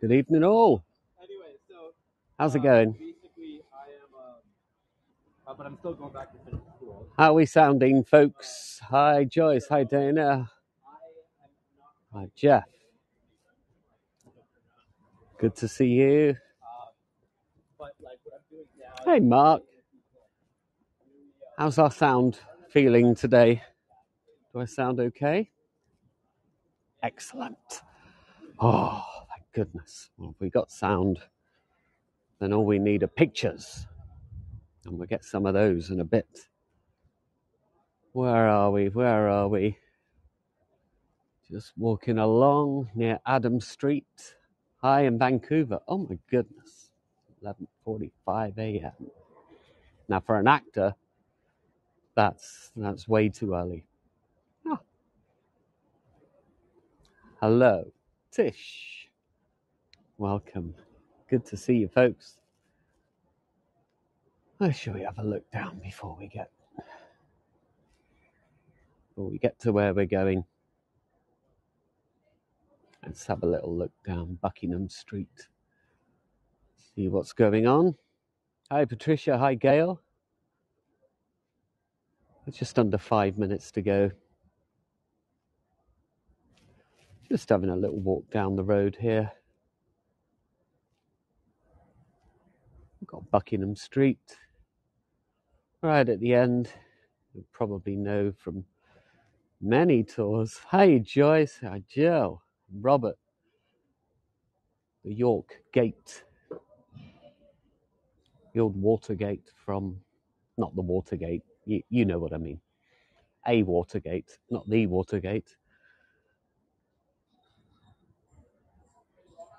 Good evening, all. Anyway, so How's it going? basically, I am, but I'm still going back to finish school. How are we sounding, folks? Hi, Joyce. Hi, Dana. Hi, Jeff. Good to see you. But like what I'm doing now. Hey, Mark. How's our sound feeling today? Do I sound okay? Excellent. Oh, thank goodness. Well, if we got sound, then all we need are pictures. And we'll get some of those in a bit. Where are we? Where are we? Just walking along near Adam Street. Hi, in Vancouver. Oh my goodness. 11:45 a.m. Now for an actor, that's way too early. Oh. Hello, Tish. Welcome. Good to see you, folks. Shall we have a look down before we get to where we're going? Let's have a little look down Buckingham Street. See what's going on. Hi, Patricia. Hi, Gail. It's just under 5 minutes to go. Just having a little walk down the road here. We've got Buckingham Street. Right at the end, you'll probably know from many tours. Hi, Joyce. Hi, Jill. Robert. The York Gate. The old Watergate from, not the Watergate, you know what I mean. A Watergate, not the Watergate.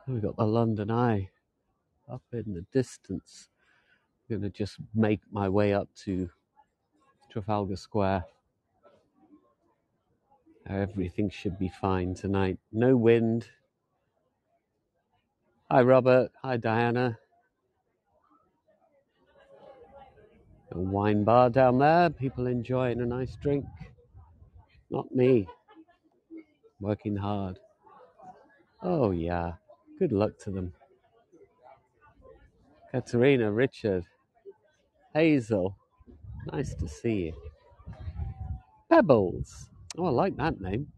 We've got the London Eye up in the distance. I'm going to just make my way up to Trafalgar Square. Everything should be fine tonight. No wind. Hi, Robert. Hi, Diana. A wine bar down there. People enjoying a nice drink. Not me. Working hard. Oh, yeah. Good luck to them. Katerina, Richard, Hazel. Nice to see you. Pebbles. Oh, I like that name.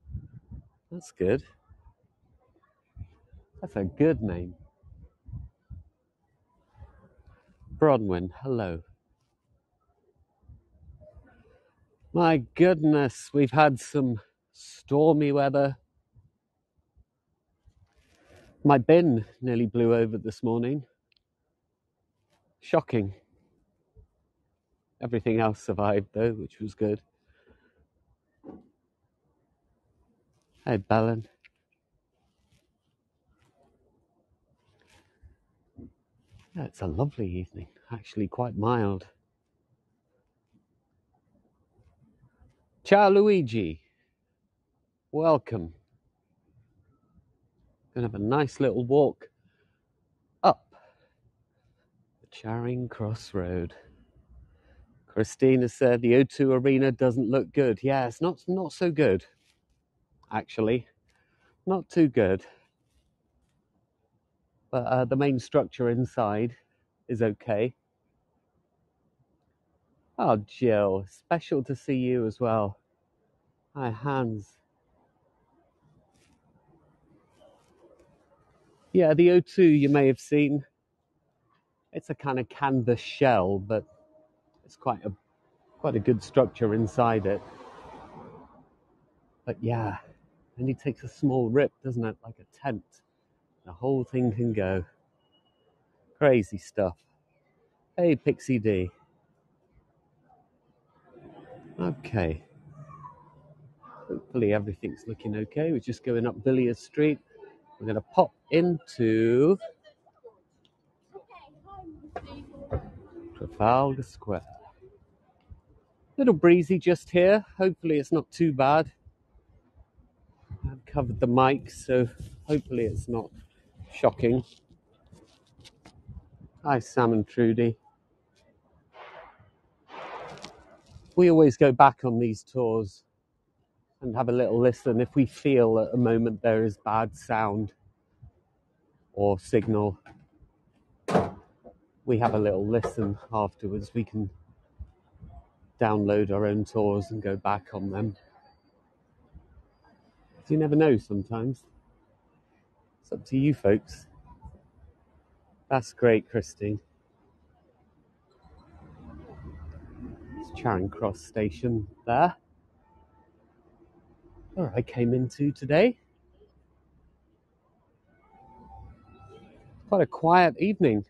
That's good. That's a good name. Bronwyn, hello. My goodness, we've had some stormy weather. My bin nearly blew over this morning. Shocking. Everything else survived though, which was good. Hey, Belen. Yeah, it's a lovely evening. Actually quite mild. Ciao, Luigi. Welcome. Gonna have a nice little walk up the Charing Cross Road. Christina said the O2 Arena doesn't look good. Yeah, it's not so good, actually. Not too good. But the main structure inside is okay. Oh, Jill, special to see you as well. Hi, Hans. Yeah, the O2 you may have seen. It's a kind of canvas shell, but it's quite a good structure inside it. But yeah, only takes a small rip, doesn't it? Like a tent. The whole thing can go. Crazy stuff. Hey, Pixie D. Okay. Hopefully everything's looking okay. We're just going up Villiers Street. We're going to pop into Trafalgar Square. Little breezy just here. Hopefully it's not too bad. I've covered the mic, so hopefully it's not shocking. Hi, Sam and Trudy. We always go back on these tours and have a little listen if we feel at a moment there is bad sound or Signal. We have a little listen afterwards. We can download our own tours and go back on them. You never know sometimes. It's up to you folks. That's great, Christine. It's Charing Cross Station there, where I came into today. Quite a quiet evening.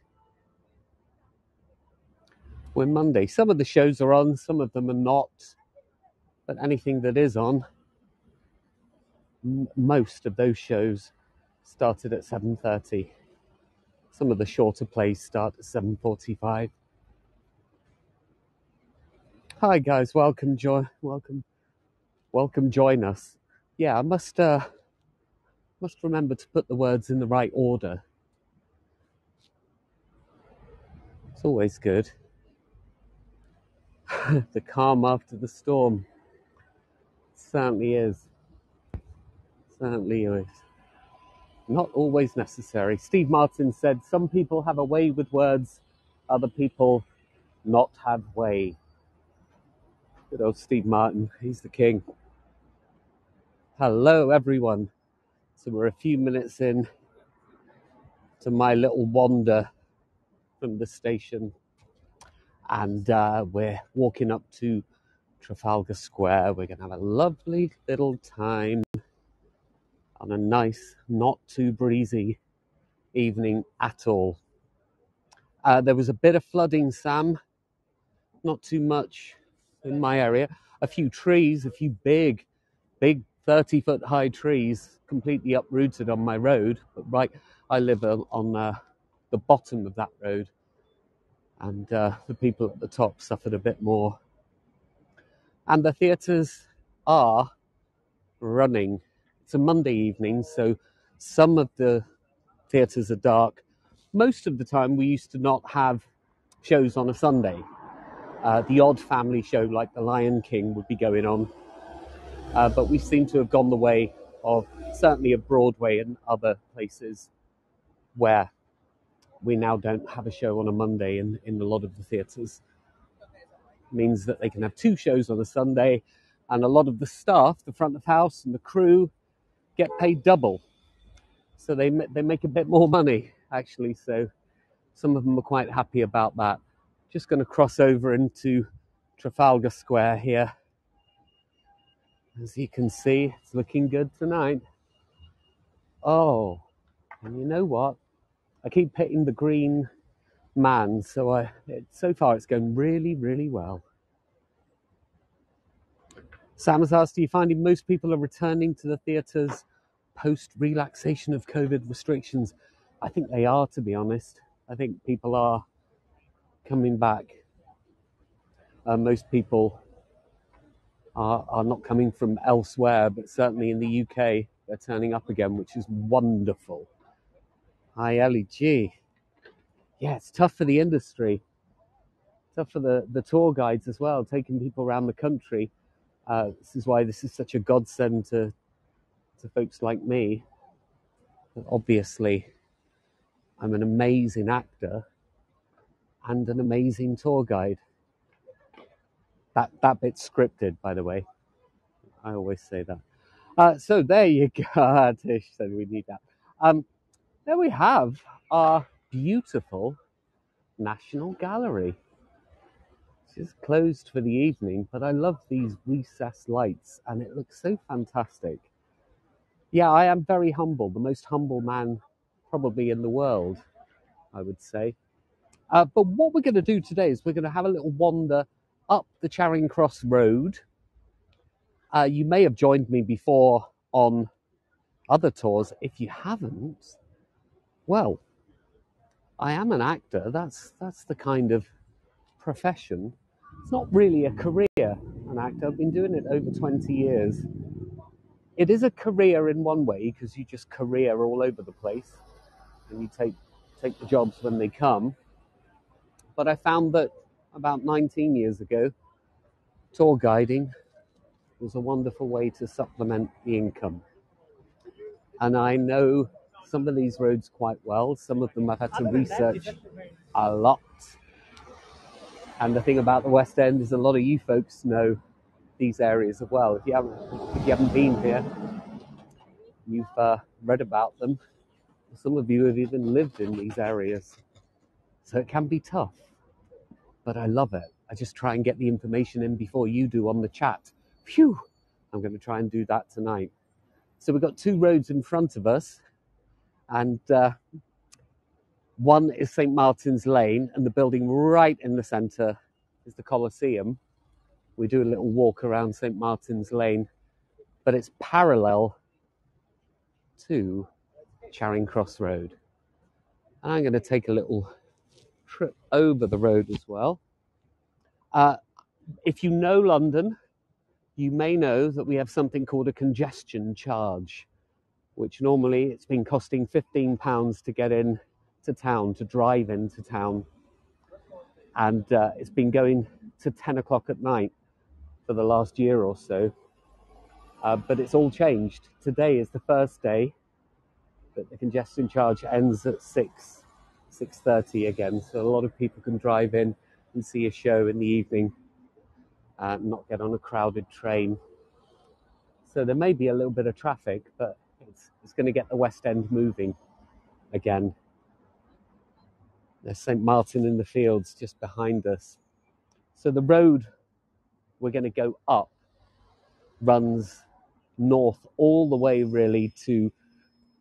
We're Monday. Some of the shows are on, some of them are not. But anything that is on, most of those shows started at 7:30. Some of the shorter plays start at 7:45. Hi guys, welcome, join us. Yeah, I must remember to put the words in the right order. It's always good. The calm after the storm. Certainly is. Certainly is. Not always necessary. Steve Martin said, some people have a way with words, other people not have way. Good old Steve Martin, he's the king. Hello, everyone. So we're a few minutes in to my little wander from the station, and we're walking up to Trafalgar Square. We're going to have a lovely little time on a nice, not too breezy evening at all. There was a bit of flooding, Sam. Not too much in my area. A few trees, a few big 30-foot high trees completely uprooted on my road. But I live on the bottom of that road, and the people at the top suffered a bit more. And the theatres are running. It's a Monday evening, so some of the theatres are dark. Most of the time we used to not have shows on a Sunday. The odd family show like The Lion King would be going on. But we seem to have gone the way of certainly of Broadway and other places where we now don't have a show on a Monday in a lot of the theatres. Means that they can have two shows on a Sunday, and a lot of the staff, the front of house and the crew, get paid double. So they make a bit more money, actually. So some of them are quite happy about that. Just going to cross over into Trafalgar Square here. As you can see, it's looking good tonight. Oh, and you know what? I keep hitting the green man, so so far it's going really, really well. Sam has asked, are you finding most people are returning to the theatres post-relaxation of COVID restrictions? I think they are, to be honest. I think people are coming back. Most people are not coming from elsewhere, but certainly in the UK, they're turning up again, which is wonderful. Hi, Ellie G. Yeah, it's tough for the industry. Tough for the tour guides as well, taking people around the country. This is why this is such a godsend to folks like me. Obviously, I'm an amazing actor and an amazing tour guide. That bit's scripted, by the way. I always say that. So there you go. Tish said we need that. There we have our beautiful National Gallery. It's closed for the evening, but I love these recessed lights, and it looks so fantastic. Yeah, I am very humble, the most humble man probably in the world, I would say. But what we're going to do today is we're going to have a little wander up the Charing Cross Road. You may have joined me before on other tours. If you haven't, well, I am an actor. That's the kind of profession. It's not really a career, an actor. I've been doing it over 20 years. It is a career in one way because you just career all over the place and you take the jobs when they come. But I found that about 19 years ago, tour guiding was a wonderful way to supplement the income. And I know some of these roads quite well. Some of them I've had to research a lot. And the thing about the West End is a lot of you folks know these areas as well. If you haven't been here, you've read about them. Some of you have even lived in these areas. So it can be tough, but I love it. I just try and get the information in before you do on the chat. Phew! I'm going to try and do that tonight. So we've got two roads in front of us, and one is St. Martin's Lane, and the building right in the centre is the Colosseum. We do a little walk around St. Martin's Lane, but it's parallel to Charing Cross Road. And I'm going to take a little trip over the road as well. If you know London, you may know that we have something called a congestion charge, which normally it's been costing £15 to get in to town, to drive into town. And it's been going to 10 o'clock at night for the last year or so. But it's all changed. Today is the first day that the congestion charge ends at 6:30 again. So a lot of people can drive in and see a show in the evening and not get on a crowded train. So there may be a little bit of traffic, but it's going to get the West End moving again. There's St. Martin in the Fields just behind us. So the road we're going to go up runs north all the way really to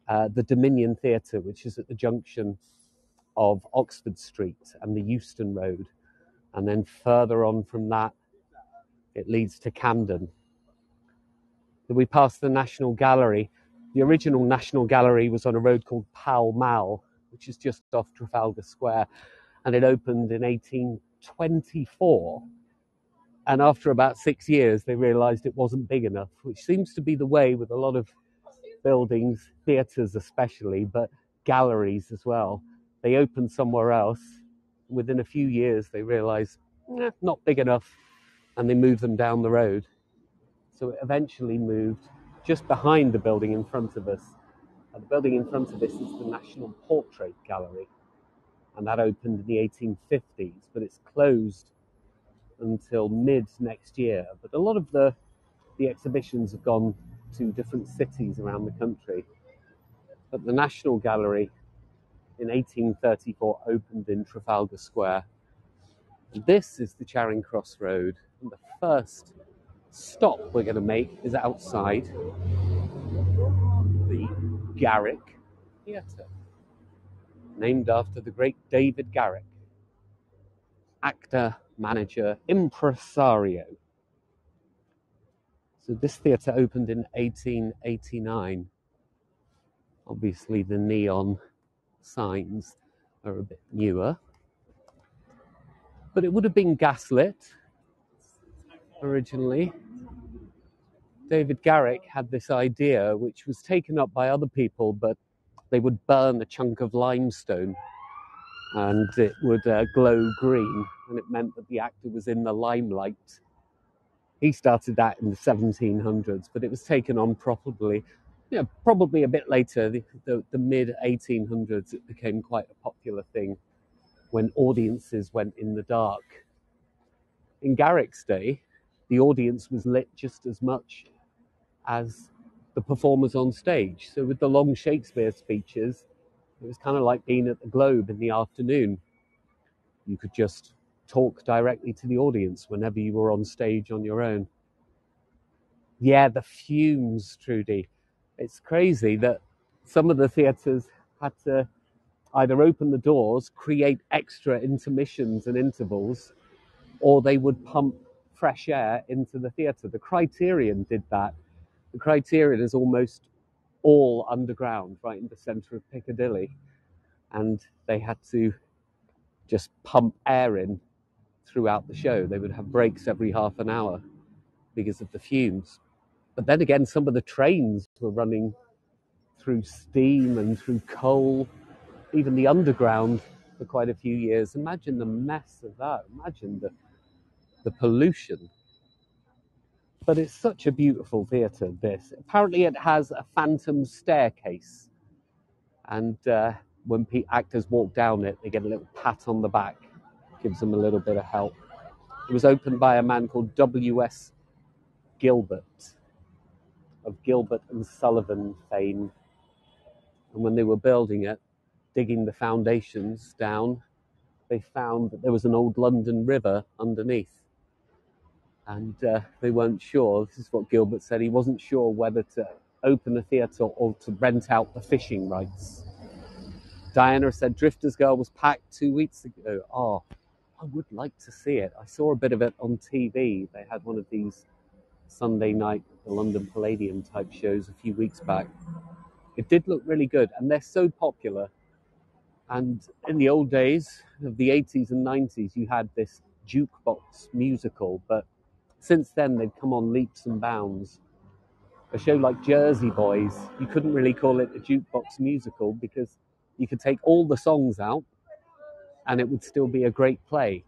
the Dominion Theatre, which is at the junction of Oxford Street and the Euston Road. And then further on from that, it leads to Camden. We pass the National Gallery. The original National Gallery was on a road called Pall Mall, which is just off Trafalgar Square, and it opened in 1824. And after about 6 years, they realised it wasn't big enough, which seems to be the way with a lot of buildings, theatres especially, but galleries as well. They opened somewhere else. Within a few years, they realised, not big enough, and they moved them down the road. So it eventually moved just behind the building in front of us. And the building in front of us is the National Portrait Gallery, and that opened in the 1850s, but it's closed until mid next year. But a lot of the exhibitions have gone to different cities around the country. But the National Gallery in 1834 opened in Trafalgar Square. And this is the Charing Cross Road. And the first stop we're going to make is outside the Garrick Theatre, named after the great David Garrick, actor, manager, impresario. So this theatre opened in 1889. Obviously the neon signs are a bit newer, but it would have been gaslit originally. David Garrick had this idea, which was taken up by other people, but they would burn a chunk of limestone and it would glow green, and it meant that the actor was in the limelight. He started that in the 1700s, but it was taken on probably a bit later, the mid-1800s. It became quite a popular thing when audiences went in the dark. In Garrick's day, the audience was lit just as much as the performers on stage. So with the long Shakespeare speeches, it was kind of like being at the Globe in the afternoon. You could just talk directly to the audience whenever you were on stage on your own. Yeah, the fumes, Trudy. It's crazy that some of the theatres had to either open the doors, create extra intermissions and intervals, or they would pump fresh air into the theatre. The Criterion did that. The Criterion is almost all underground, right in the centre of Piccadilly. And they had to just pump air in throughout the show. They would have breaks every half an hour because of the fumes. But then again, some of the trains were running through steam and through coal, even the underground for quite a few years. Imagine the mess of that. Imagine the pollution. But it's such a beautiful theatre, this. Apparently it has a phantom staircase. And when actors walk down it, they get a little pat on the back, gives them a little bit of help. It was opened by a man called W.S. Gilbert, of Gilbert and Sullivan fame. And when they were building it, digging the foundations down, they found that there was an old London river underneath. And they weren't sure. This is what Gilbert said. He wasn't sure whether to open a theatre or to rent out the fishing rights. Diana said Drifter's Girl was packed 2 weeks ago. Oh, I would like to see it. I saw a bit of it on TV. They had one of these Sunday night, the London Palladium type shows a few weeks back. It did look really good, and they're so popular. And in the old days of the 80s and 90s, you had this jukebox musical, but since then they've come on leaps and bounds. A show like Jersey Boys, you couldn't really call it a jukebox musical because you could take all the songs out and it would still be a great play.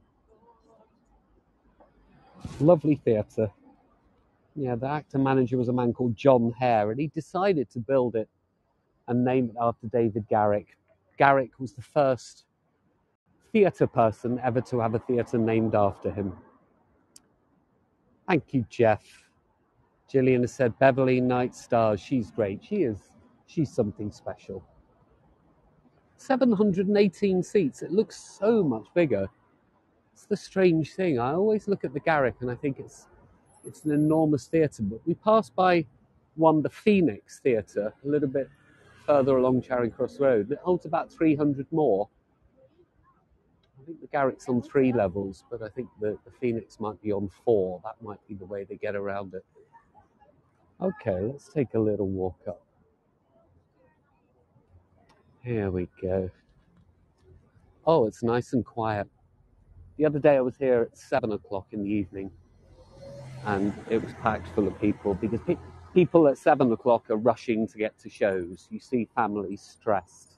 Lovely theatre. Yeah, the actor manager was a man called John Hare, and he decided to build it and name it after David Garrick. Garrick was the first theatre person ever to have a theatre named after him. Thank you, Jeff. Gillian has said Beverly Night Stars. She's great. She's something special. 718 seats. It looks so much bigger. It's the strange thing. I always look at the Garrick and I think it's an enormous theatre. But we passed by the Phoenix Theatre, a little bit further along Charing Cross Road. It holds about 300 more. I think the Garrick's on 3 levels, but I think the Phoenix might be on 4. That might be the way they get around it. Okay, let's take a little walk up. Here we go. Oh, it's nice and quiet. The other day I was here at 7 o'clock in the evening and it was packed full of people because people at 7 o'clock are rushing to get to shows. You see families stressed.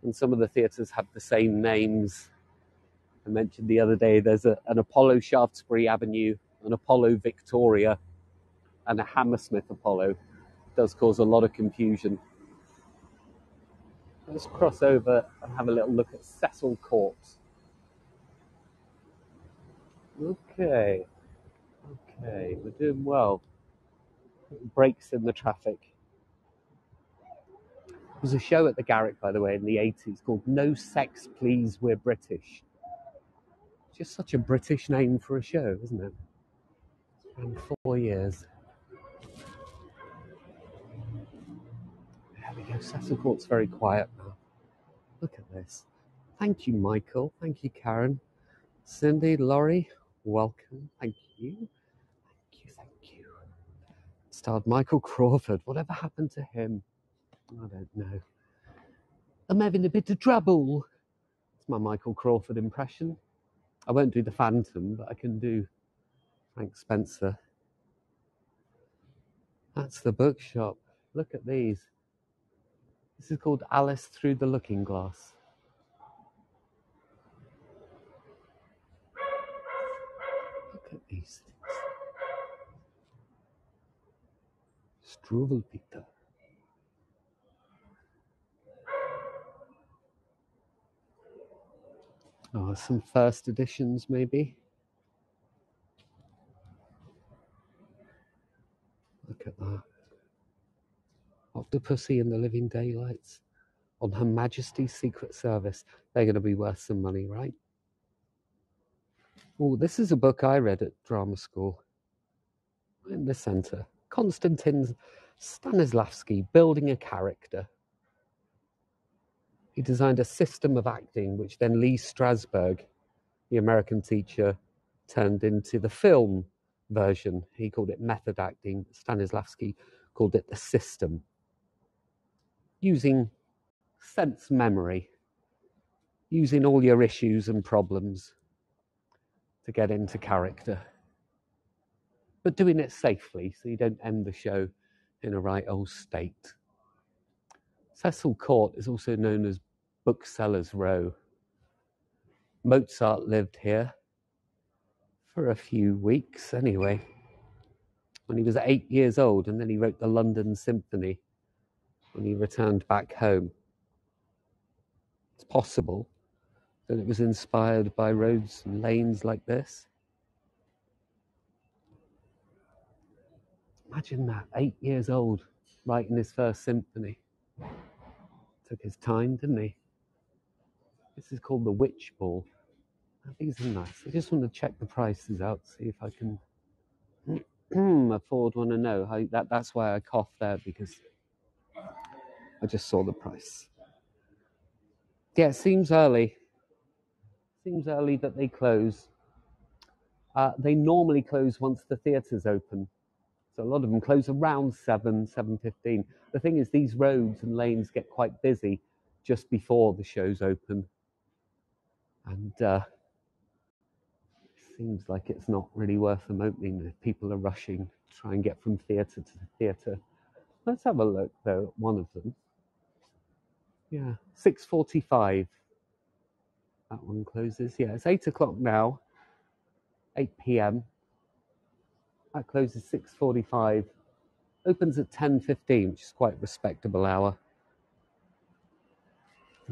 And some of the theatres have the same names. I mentioned the other day there's an Apollo Shaftesbury Avenue, an Apollo Victoria, and a Hammersmith Apollo. It does cause a lot of confusion. Let's cross over and have a little look at Cecil Court. Okay, we're doing well. Breaks in the traffic. There was a show at the Garrick, by the way, in the 80s called No Sex, Please, We're British. Just such a British name for a show, isn't it? And 4 years. There we go. Cecil Court's very quiet now. Look at this. Thank you, Michael. Thank you, Karen. Cindy, Laurie, welcome. Thank you. Thank you. Starred Michael Crawford. Whatever happened to him? I don't know. I'm having a bit of trouble. It's my Michael Crawford impression. I won't do the Phantom, but I can do Frank Spencer. That's the bookshop. Look at these. This is called Alice Through the Looking Glass. Look at these things. Struwwelpeter. Oh, some first editions maybe. Look at that. Octopussy and the Living Daylights. On Her Majesty's Secret Service. They're going to be worth some money, right? Oh, this is a book I read at drama school. In the centre. Konstantin Stanislavski, Building a Character. He designed a system of acting, which then Lee Strasberg, the American teacher, turned into the film version. He called it method acting. Stanislavski called it the system. Using sense memory, using all your issues and problems to get into character, but doing it safely so you don't end the show in a right old state. Cecil Court is also known as Booksellers Row. Mozart lived here for a few weeks anyway, when he was 8 years old, and then he wrote the London Symphony when he returned back home. It's possible that it was inspired by roads and lanes like this. Imagine that, 8 years old, writing his first symphony. Took his time, didn't he? This is called the Witch Ball. These are nice. I just want to check the prices out, see if I can afford one. To know how that's why I coughed there, because I just saw the price. Yeah, it seems early. Seems early that they close. They normally close once the theatre's open. So a lot of them close around 7:15. The thing is, these roads and lanes get quite busy just before the shows open. And seems like it's not really worth them opening if people are rushing to try and get from theatre to theatre. Let's have a look, though, at one of them. Yeah, 6:45. That one closes. Yeah, it's 8 o'clock now, 8 p.m. That closes 6:45. Opens at 10:15, which is quite a respectable hour.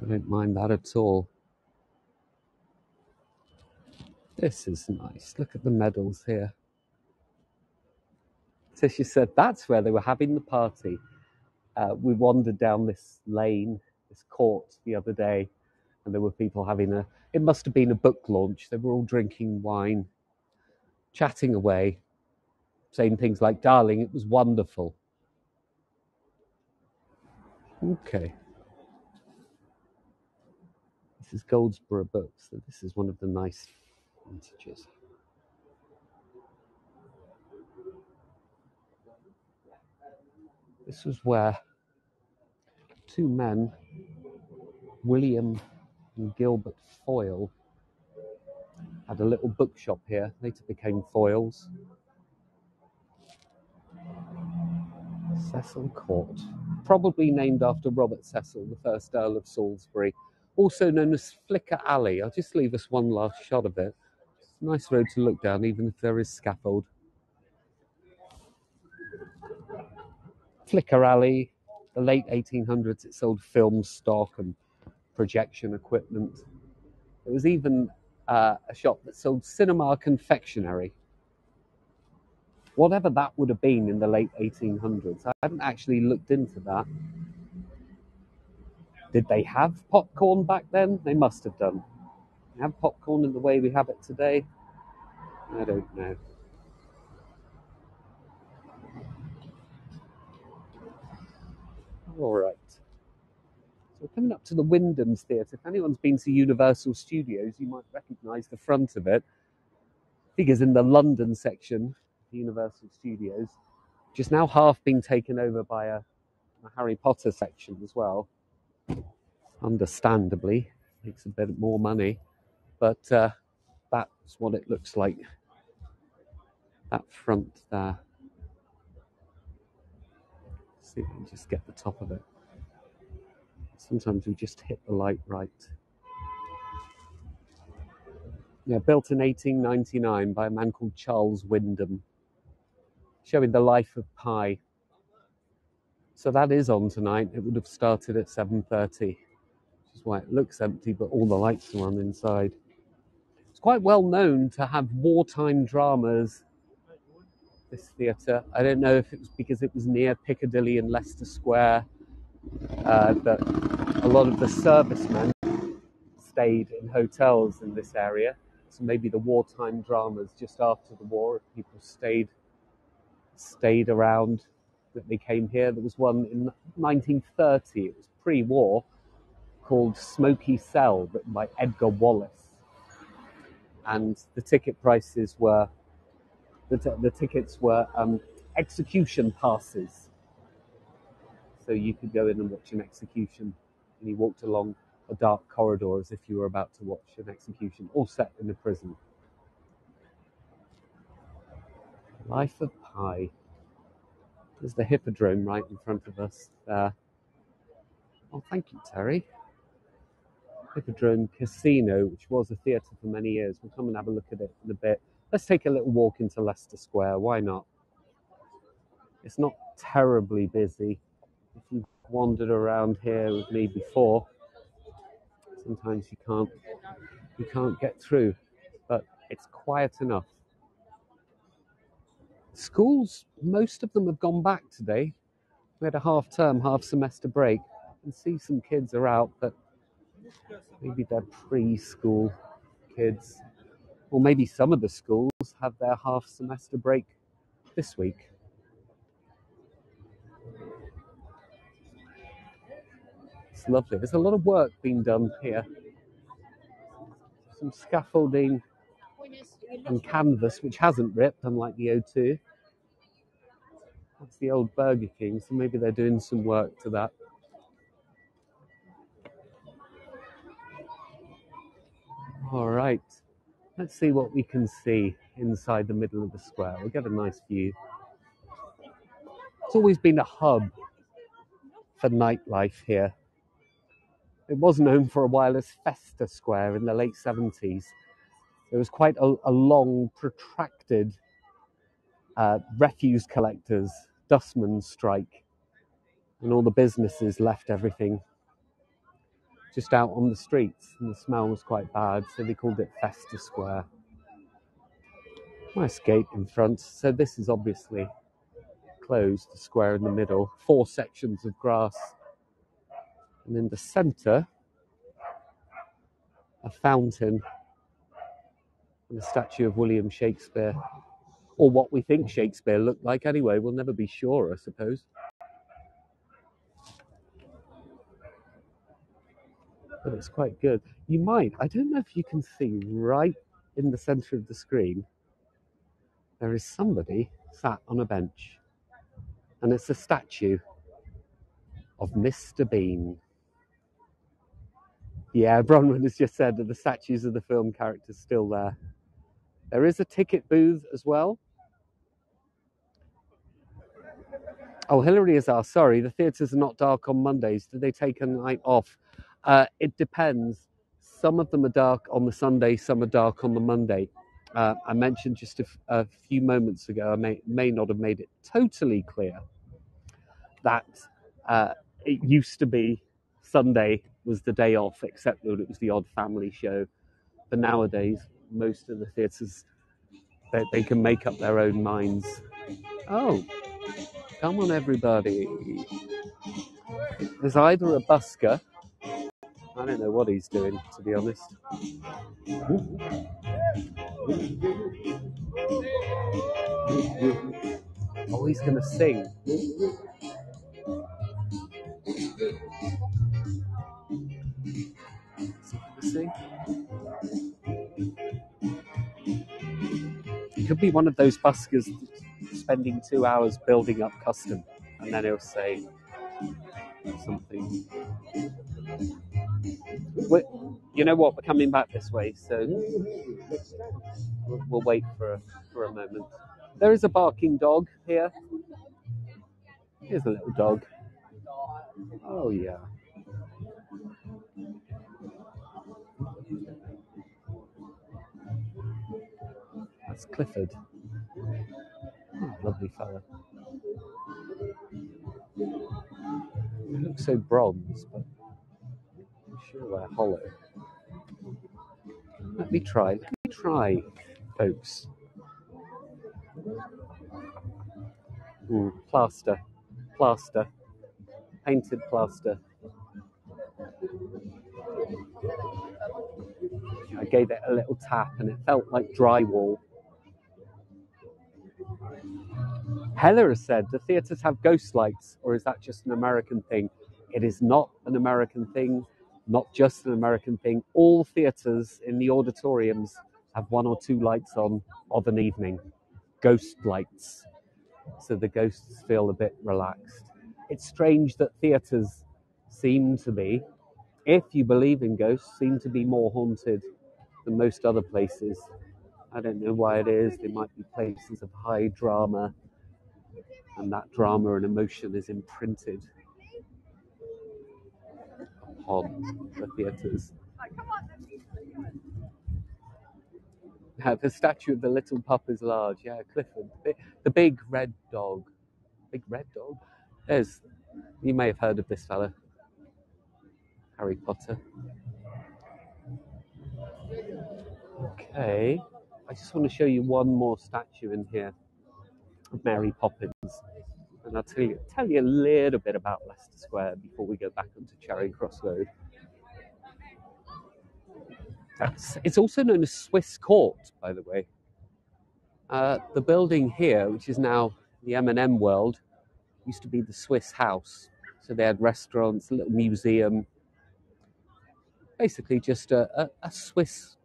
I don't mind that at all. This is nice. Look at the medals here. So she said that's where they were having the party. We wandered down this lane, this court the other day, and there were people having it must have been a book launch. They were all drinking wine, chatting away, saying things like, darling, it was wonderful. Okay. This is Goldsborough Books, so this is one of the nice vintages. This was where two men, William and Gilbert Foyle, had a little bookshop here. Later became Foyles. Cecil Court, probably named after Robert Cecil, the first Earl of Salisbury, also known as Flicker Alley. I'll just leave us one last shot of it. It's a nice road to look down, even if there is scaffold. Flicker Alley, the late 1800s, it sold film stock and projection equipment. There was even a shop that sold cinema confectionery. Whatever that would have been in the late 1800s. I haven't actually looked into that. Did they have popcorn back then? They must have done. They have popcorn in the way we have it today? I don't know. All right. So coming up to the Wyndham's Theatre. If anyone's been to Universal Studios, you might recognise the front of it. Figures in the London section, the Universal Studios, which is now half been taken over by a Harry Potter section as well. Understandably, makes a bit more money, but that's what it looks like. That front there. Let's see if we can just get the top of it. Sometimes we just hit the light right. Yeah, built in 1899 by a man called Charles Wyndham, showing the life of Pi. So that is on tonight. It would have started at 7:30, which is why it looks empty, but all the lights are on inside. It's quite well known to have wartime dramas, this theatre. I don't know if it was because it was near Piccadilly and Leicester Square, that a lot of the servicemen stayed in hotels in this area. So maybe the wartime dramas just after the war, if people stayed around, that they came here. There was one in 1930, it was pre-war, called Smoky Cell, written by Edgar Wallace. And the ticket prices were, the tickets were execution passes. So you could go in and watch an execution, and you walked along a dark corridor as if you were about to watch an execution, all set in a prison. Life of Pi. There's the Hippodrome right in front of us there. Oh, thank you, Terry. Hippodrome Casino, which was a theatre for many years. We'll come and have a look at it in a bit. Let's take a little walk into Leicester Square. Why not? It's not terribly busy. If you've wandered around here with me before, Sometimes you can't get through, but it's quiet enough. Schools, most of them have gone back today. We had a half-term, half-semester break. I can see some kids are out, but maybe they're preschool kids. Or maybe some of the schools have their half-semester break this week. It's lovely. There's a lot of work being done here. Some scaffolding and canvas, which hasn't ripped, unlike the O2. That's the old Burger King, so maybe they're doing some work to that. All right, let's see what we can see inside the middle of the square. We'll get a nice view. It's always been a hub for nightlife here. It was known for a while as Festa Square in the late 70s. There was quite a long, protracted refuse collectors, dustman strike, and all the businesses left everything just out on the streets, and the smell was quite bad, so they called it Festa Square. Nice gate in front. So this is obviously closed, the square in the middle, 4 sections of grass, and in the centre, a fountain and a statue of William Shakespeare, or what we think Shakespeare looked like anyway. We'll never be sure, I suppose. But it's quite good. You might, I don't know if you can see right in the centre of the screen, there is somebody sat on a bench, and it's a statue of Mr. Bean. Yeah, Bronwyn has just said that the statues of the film characters still there. There is a ticket booth as well. Oh, Hilary has asked, sorry, the theatres are not dark on Mondays. Do they take a night off? It depends. Some of them are dark on the Sunday, some are dark on the Monday. I mentioned just a few moments ago, I may not have made it totally clear, that it used to be Sunday was the day off, except that it was the odd family show. But nowadays, most of the theatres, they can make up their own minds. Oh, come on, everybody. There's either a busker. I don't know what he's doing, to be honest. Oh, he's going to sing. Sing? It could be one of those buskers spending 2 hours building up custom, and then he'll say something. You know what? We're coming back this way, so we'll wait for a moment. There is a barking dog here. Here's a little dog. Oh, yeah. That's Clifford. Oh, lovely fella. They look so bronze, but I'm sure they're hollow. Let me try, folks. Plaster, painted plaster. I gave it a little tap and it felt like drywall. Heller has said, do theatres have ghost lights, or is that just an American thing? It is not an American thing, not just an American thing. All theatres in the auditoriums have 1 or 2 lights on of an evening, ghost lights, so the ghosts feel a bit relaxed. It's strange that theatres seem to be, if you believe in ghosts, seem to be more haunted than most other places. I don't know why it is. They might be places of high drama, and that drama and emotion is imprinted upon the theatres. The statue of the little pup is large. Yeah, Clifford. The big red dog. Big red dog? You may have heard of this fella. Harry Potter. Okay, I just want to show you one more statue in here of Mary Poppins, and I'll tell you a little bit about Leicester Square before we go back onto Charing Cross Road. It's also known as Swiss Court, by the way. The building here, which is now the M&M World, used to be the Swiss House. So they had restaurants, a little museum, basically just a Swiss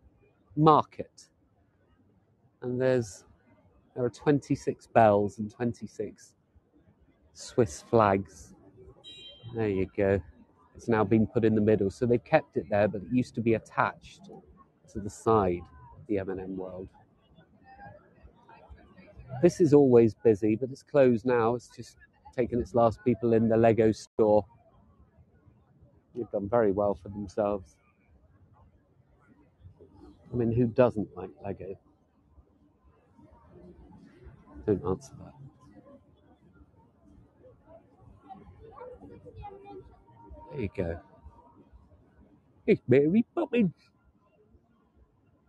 market. And there are 26 bells and 26 Swiss flags. There you go. It's now been put in the middle. So they've kept it there, but it used to be attached to the side of the M&M World. This is always busy, but it's closed now. It's just taken its last people in the Lego store. They've done very well for themselves. I mean, who doesn't like Lego? Don't answer that. There you go. It's Mary Poppins.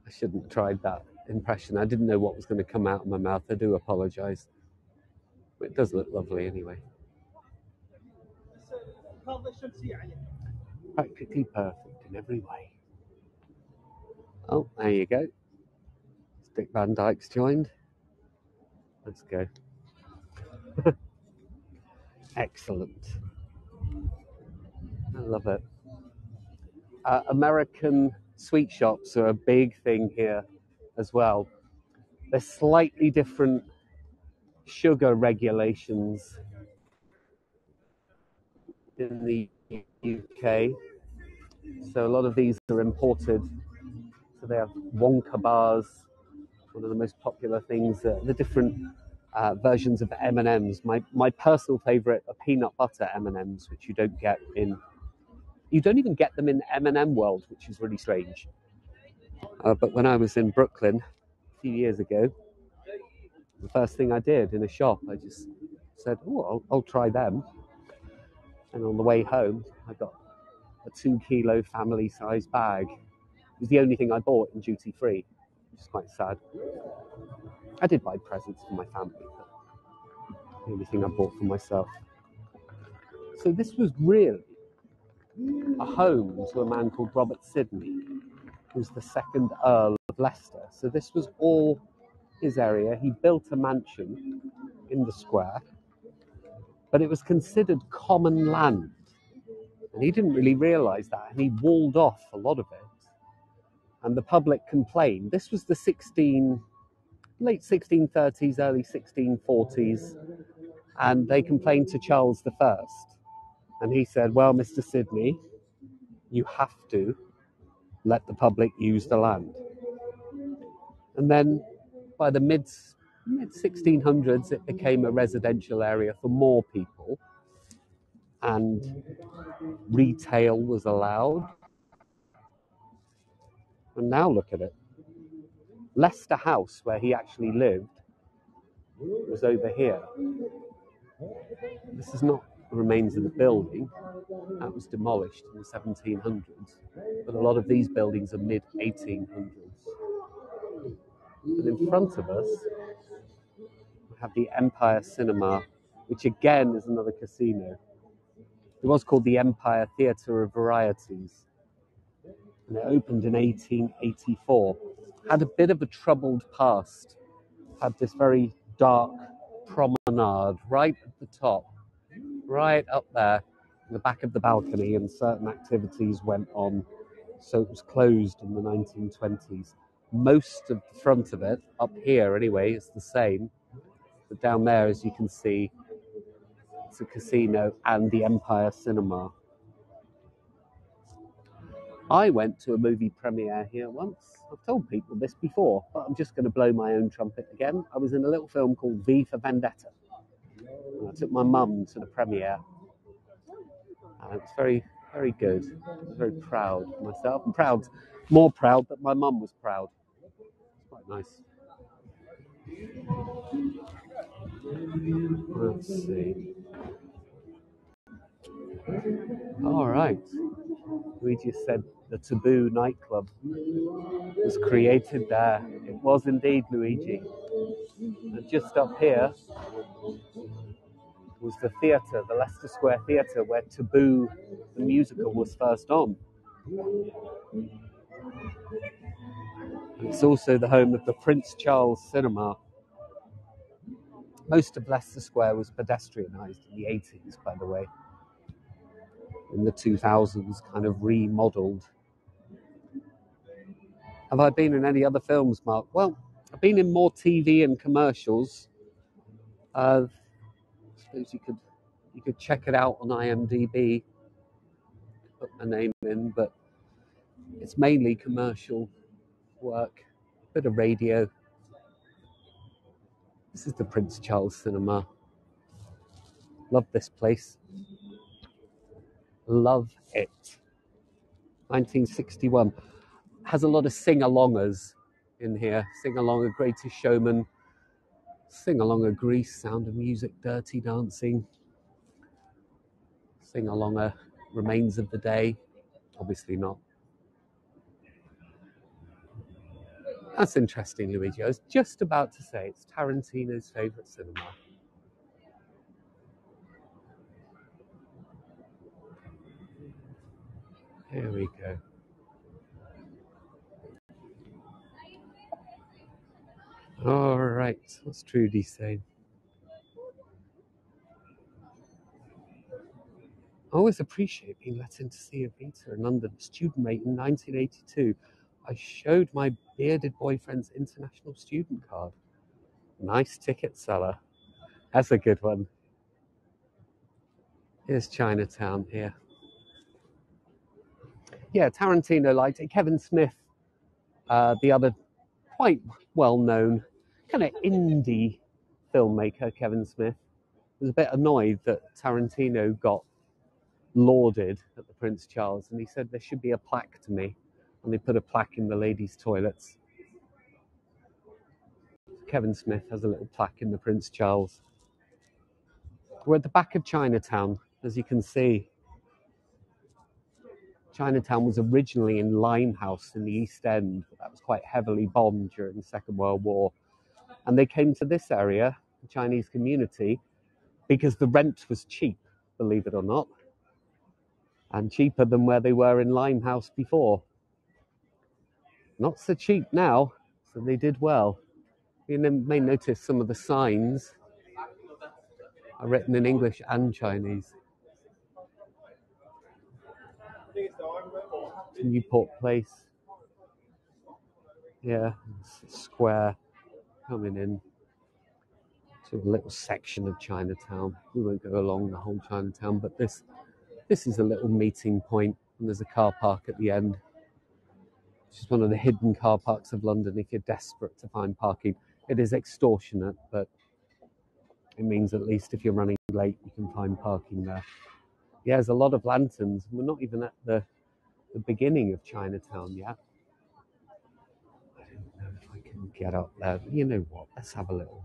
I shouldn't have tried that impression. I didn't know what was going to come out of my mouth. I do apologise. But it does look lovely anyway. Practically perfect in every way. Oh, there you go. Dick Van Dyke's joined. Let's go. Excellent. I love it. American sweet shops are a big thing here as well. There's slightly different sugar regulations in the UK. So a lot of these are imported. So they have Wonka bars, one of the most popular things, the different versions of M&Ms. My personal favourite are peanut butter M&Ms, which you don't even get them in M&M World, which is really strange. But when I was in Brooklyn a few years ago, the first thing I did in a shop, I just said, oh, I'll try them. And on the way home, I got a 2-kilo family-size bag. It was the only thing I bought in duty-free, which is quite sad. I did buy presents for my family, but the only thing I bought for myself. So this was really a home to a man called Robert Sidney, who's the second Earl of Leicester. So this was all his area. He built a mansion in the square, but it was considered common land. And he didn't really realise that, and he walled off a lot of it. And the public complained. This was the late 1630s, early 1640s, and they complained to Charles I. And he said, well, Mr. Sidney, you have to let the public use the land. And then by the mid 1600s, it became a residential area for more people, and retail was allowed. And now look at it. Leicester House, where he actually lived, was over here. This is not the remains of the building. That was demolished in the 1700s. But a lot of these buildings are mid-1800s. But in front of us, we have the Empire Cinema, which again is another casino. It was called the Empire Theatre of Varieties. And it opened in 1884. Had a bit of a troubled past. Had this very dark promenade right at the top, right up there, in the back of the balcony, and certain activities went on. So it was closed in the 1920s. Most of the front of it, up here anyway, is the same. But down there, as you can see, it's a casino and the Empire Cinema. I went to a movie premiere here once. I've told people this before, but I'm just going to blow my own trumpet again. I was in a little film called V for Vendetta. And I took my mum to the premiere. And it's very, very good. I was very proud of myself. I'm proud, more proud that my mum was proud. It's quite nice. Let's see. All right. We just said the Taboo nightclub was created there. It was indeed, Luigi. And just up here was the theatre, the Leicester Square Theatre, where Taboo, the musical, was first on. And it's also the home of the Prince Charles Cinema. Most of Leicester Square was pedestrianised in the 80s, by the way. In the 2000s, kind of remodelled. Have I been in any other films, Mark? Well, I've been in more TV and commercials. I suppose you could check it out on IMDb, put my name in, but it's mainly commercial work, a bit of radio. This is the Prince Charles Cinema. Love this place. Love it. 1961. Has a lot of sing-alongers in here. Sing-along a Greatest Showman. Sing-along a Grease, Sound of Music, Dirty Dancing. Sing-along a Remains of the Day. Obviously not. That's interesting, Luigi. I was just about to say it's Tarantino's favourite cinema. Here we go. All right, what's Trudy saying? I always appreciate being let in to see Evita in London. Student rate in 1982. I showed my bearded boyfriend's international student card. Nice ticket seller. That's a good one. Here's Chinatown here. Yeah, Tarantino liked it. Kevin Smith, the other quite well-known kind of indie filmmaker, Kevin Smith, was a bit annoyed that Tarantino got lauded at the Prince Charles, and he said there should be a plaque to me, and they put a plaque in the ladies' toilets. Kevin Smith has a little plaque in the Prince Charles. We're at the back of Chinatown, as you can see. Chinatown was originally in Limehouse in the East End, but that was quite heavily bombed during the Second World War. And they came to this area, the Chinese community, because the rent was cheap, believe it or not, and cheaper than where they were in Limehouse before. Not so cheap now, so they did well. You may notice some of the signs are written in English and Chinese. Newport Place. Yeah, square coming in to a little section of Chinatown. We won't go along the whole Chinatown, but this is a little meeting point, and there's a car park at the end. It's just one of the hidden car parks of London if you're desperate to find parking. It is extortionate, but it means at least if you're running late, you can find parking there. Yeah, there's a lot of lanterns. We're not even at the beginning of Chinatown yet. I don't know if I can get up there. But you know what? Let's have a little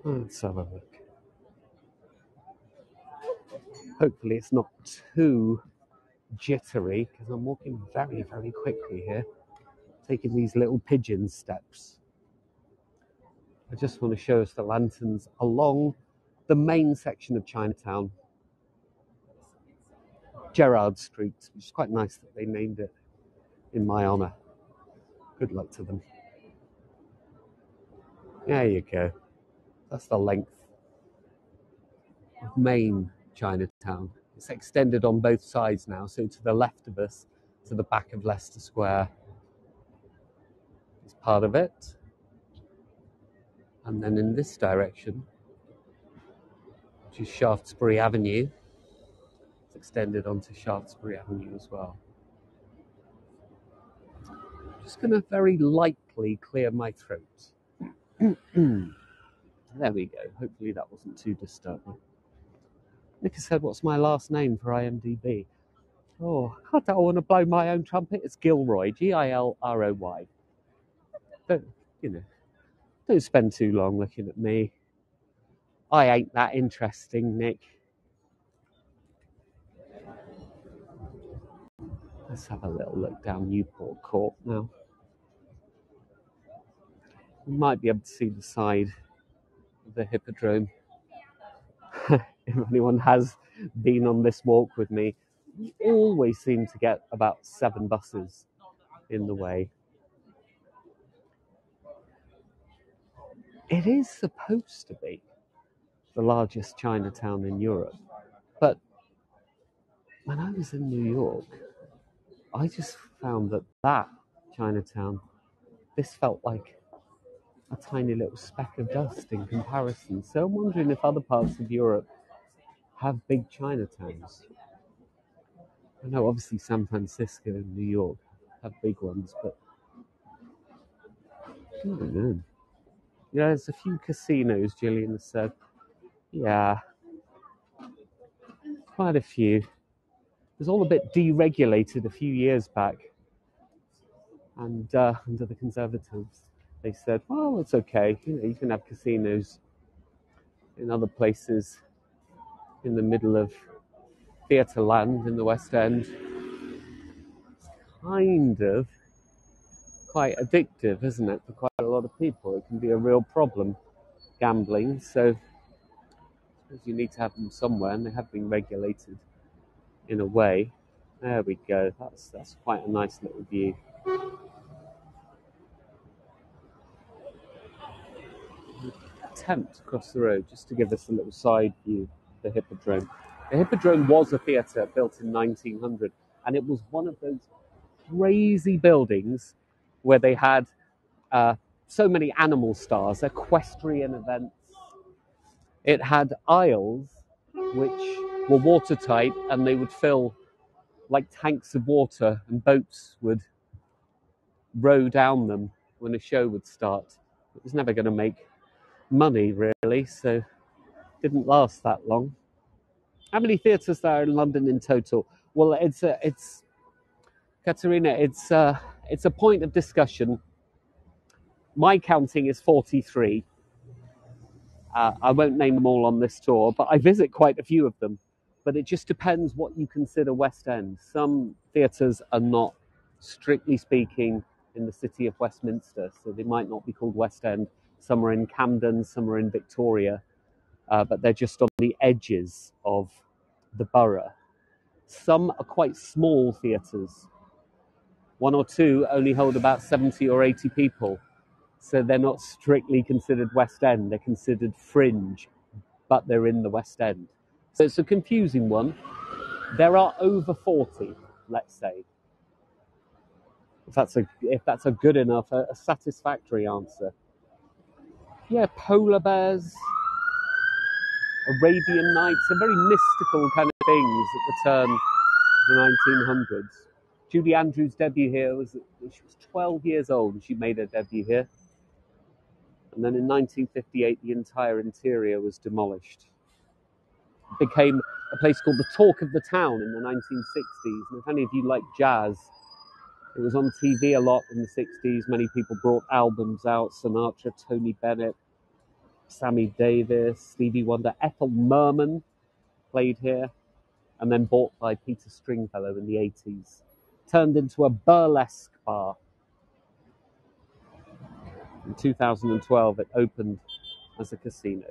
look. Let's have a look. Hopefully it's not too jittery, because I'm walking very, very quickly here, taking these little pigeon steps. I just want to show us the lanterns along the main section of Chinatown, Gerrard Street, which is quite nice that they named it in my honour. Good luck to them. There you go. That's the length of main Chinatown. It's extended on both sides now, so to the left of us, to the back of Leicester Square is part of it. And then in this direction, which is Shaftesbury Avenue, it's extended onto Shaftesbury Avenue as well. I'm just going to very lightly clear my throat. There we go. Hopefully that wasn't too disturbing. Nick said, what's my last name for IMDb? Oh, I don't want to blow my own trumpet. It's Gilroy, Gilroy. Don't spend too long looking at me. I ain't that interesting, Nick. Let's have a little look down Newport Court now. You might be able to see the side of the Hippodrome. If anyone has been on this walk with me, you always seem to get about 7 buses in the way. It is supposed to be the largest Chinatown in Europe, but when I was in New York, I just found that Chinatown, this felt like a tiny little speck of dust in comparison. So I'm wondering if other parts of Europe have big Chinatowns. I know obviously San Francisco and New York have big ones, but I don't know. Yeah, there's a few casinos, Gillian has said. Yeah, quite a few. It was all a bit deregulated a few years back. And under the Conservatives, they said, well, it's okay. You can have casinos in other places in the middle of theatre land in the West End. It's kind of quite addictive, isn't it, for quite a lot of people? It can be a real problem, gambling. So I suppose you need to have them somewhere, and they have been regulated in a way. There we go. That's quite a nice little view. Attempt across the road just to give us a little side view of the Hippodrome. The Hippodrome was a theatre built in 1900, and it was one of those crazy buildings where they had so many animal stars, equestrian events. It had aisles which were watertight, and they would fill like tanks of water, and boats would row down them when a show would start. It was never going to make money, really, so didn't last that long. How many theatres there are in London in total? Well, it's Katerina, it's a point of discussion. My counting is 43. I won't name them all on this tour, but I visit quite a few of them. But it just depends what you consider West End. Some theatres are not, strictly speaking, in the city of Westminster, so they might not be called West End. Some are in Camden, some are in Victoria, but they're just on the edges of the borough. Some are quite small theatres. 1 or 2 only hold about 70 or 80 people. So they're not strictly considered West End. They're considered fringe, but they're in the West End. So it's a confusing one. There are over 40, let's say. If that's a good enough, a satisfactory answer. Yeah, polar bears, Arabian Nights, are very mystical kind of things at the turn of the 1900s. Julie Andrews' debut here she was 12 years old and she made her debut here. And then in 1958, the entire interior was demolished. It became a place called the Talk of the Town in the 1960s. And if any of you like jazz, it was on TV a lot in the 60s. Many people brought albums out. Sinatra, Tony Bennett, Sammy Davis, Stevie Wonder. Ethel Merman played here, and then bought by Peter Stringfellow in the 80s. Turned into a burlesque bar. In 2012, it opened as a casino.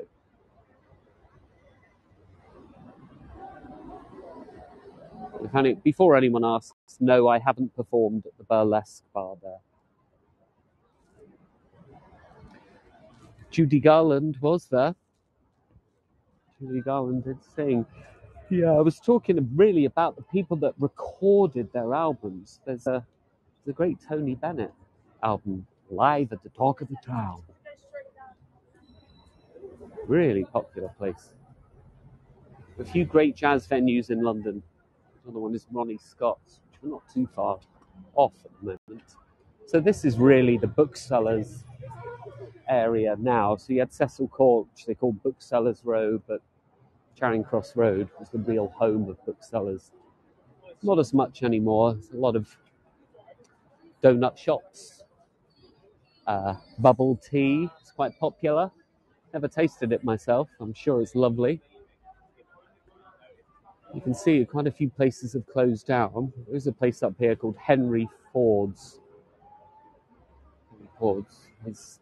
Before anyone asks, no, I haven't performed at the burlesque bar there. Judy Garland was there. Judy Garland did sing. Yeah, I was talking really about the people that recorded their albums. There's a great Tony Bennett album, Live at the Talk of the Town. Really popular place. A few great jazz venues in London. Another one is Ronnie Scott's, which we're not too far off at the moment. So this is really the booksellers area now. So you had Cecil Court, which they called Booksellers Row, but Charing Cross Road was the real home of booksellers. Not as much anymore. There's a lot of donut shops. Bubble tea is quite popular. Never tasted it myself. I'm sure it's lovely. You can see quite a few places have closed down. There's a place up here called Henry Ford's. Henry Ford's is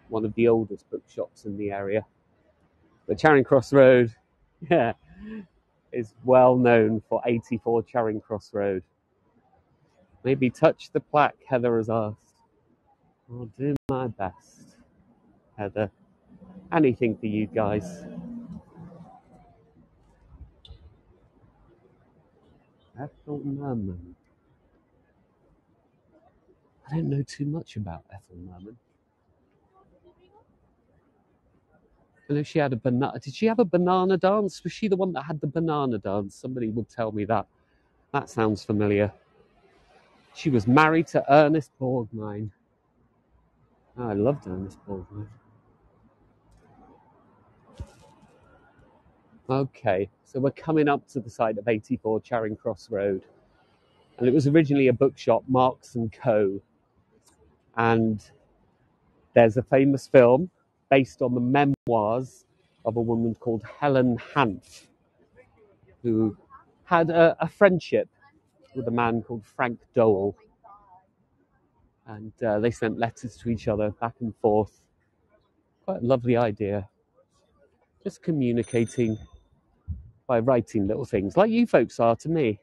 one of the oldest bookshops in the area. But Charing Cross Road, yeah, is well known for 84 Charing Cross Road. Maybe touch the plaque, Heather has asked. I'll do my best, Heather. Anything for you guys. Ethel Merman. I don't know too much about Ethel Merman. I know she had a banana. Did she have a banana dance? Was she the one that had the banana dance? Somebody would tell me that. That sounds familiar. She was married to Ernest Borgnine. Oh, I loved Ernest Borgnine. Okay, so we're coming up to the site of 84 Charing Cross Road. And it was originally a bookshop, Marks and Co. And there's a famous film based on the memoirs of a woman called Helen Hanff, who had a friendship with a man called Frank Dole. And they sent letters to each other back and forth. Quite a lovely idea. Just communicating by writing little things, like you folks are to me.